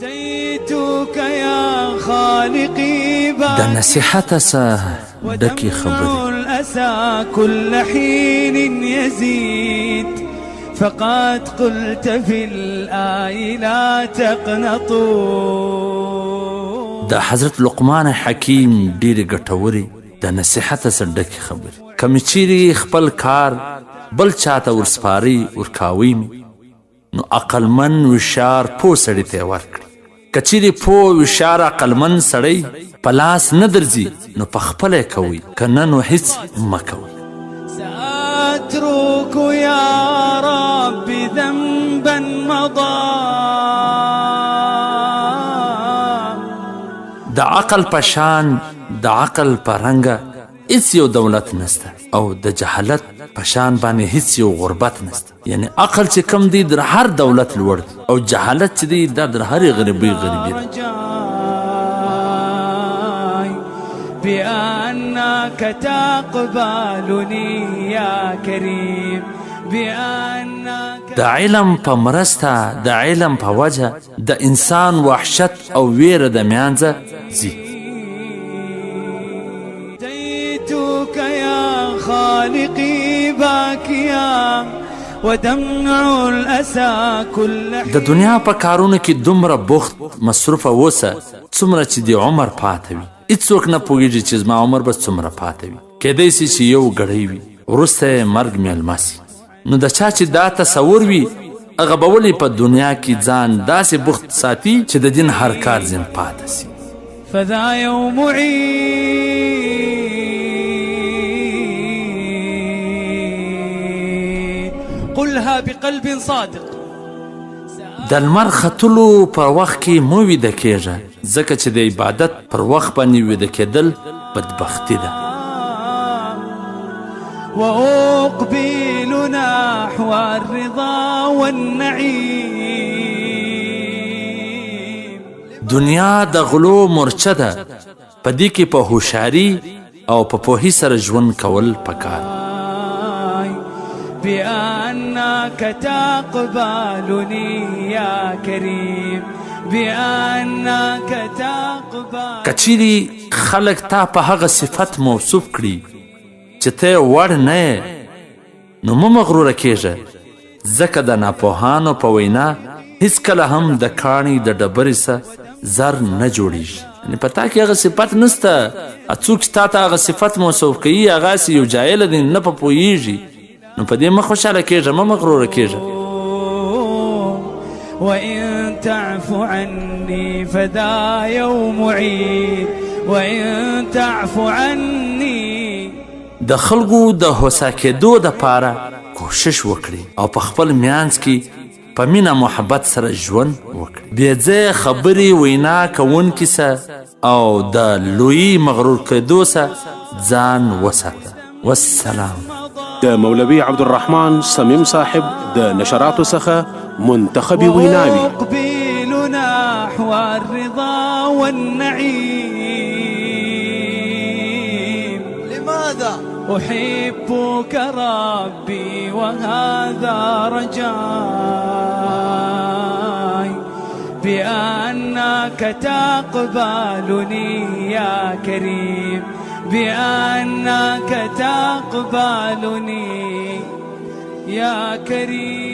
د نصیحت څخه ډکې خبرې كل حين يزيد فقد قلت في الآي لا تقنطوا. د حضرت لقمان حکیم ډېرې ګټورې د نصیحت څخه ډکې خبرې. کوم چیرې خپل کار بل چاته ورسپاري ورکاوي نو عقلمن هوښیار پوه سړي ته یې ورکړي. که چیرې پوه هوښیار عقلمن سړی په لاس نه درځي نو په خپله یې کوئ، که نه نو هېڅ مه کوئ. سأترك يا رب ذنبا مضى. د عقل په شان د عقل په رنګه هیڅ یو دولت نسته او د جهالت په شان باندې هیڅ یو غربت نسته. یعنی عقل چې کم دی در هر دولت لوړ دی او جهالت چې دی دا در هرې غریبۍ غریبي ده. بأنك تقبلني يا كريم بأنك. د علم په مرسته د علم په وجه د انسان وحشت او ویره د منځه ځي. أتيتك يا خالقي باكيا ودمع الأسى كل حين. د دنیا په کارونو کې دومره بوخت مصروفه اوسه څومره چې د عمر پاته وي. هیڅوک نه پوهېږي چې زما عمر به څومره پاته وي. کیدی سي چې یو ګړی وي وروسته یې مرګ میلمه سي. نو د چا چې دا تصور وي هغه به ولې په دنیا کې ځان داسې بوخت ساتي چې د دین هر کار ځین پاته سي. فذا يوم عيد قلها بقلب صادق. د لمر ختلو پر وخت کې مو ویده کېږه ځکه چې د عبادت پر وخت باندې ویده کېدل بدبختي ده. وأقبل نحو الرضا والنعيم. دنیا د غلو مرچه ده په دې کې په هوښیاري او په پوهې سره ژوند کول پکار. بأنك تقبلني يا كريم بأنك تقبل. کچیري خلک تا په هغه صفت موصوف کړي چې ته وړ نه یې نو مه مغروره کېږه ځکه د ناپوهانو په وینا هیڅکله هم د کاڼي د ډبرې څخه زر نه جوړیږي. یعنې په تا کې هغه صفت نسته. څوک چې تا ته هغه صفت موصوف کوي هغسې یو جاهله دی نه په پوهېږي. نو په دې مه خوشحاله کېږه مه مغروره کېږه. وإن تعف عني فذا يوم عيد وإن تعف عني. د خلکو د هوسا کېدو دپاره کوشش وکړي او په خپل منځ کې په مینه محبت سره ژوند وکړي. بې ځایه خبرې وینا کوونکي څه او د لویي مغرور کېدو څه ځان وساته. والسلام. د مولوي عبدالرحمن صمیم صاحب د نشراتو څخه منتخبي ویناوي. وأقبل نحو الرضا والنعيم. لماذا أحبك ربي وهذا رجاي بأنك تقبلني يا كريم بأنك تقبلني يا كريم.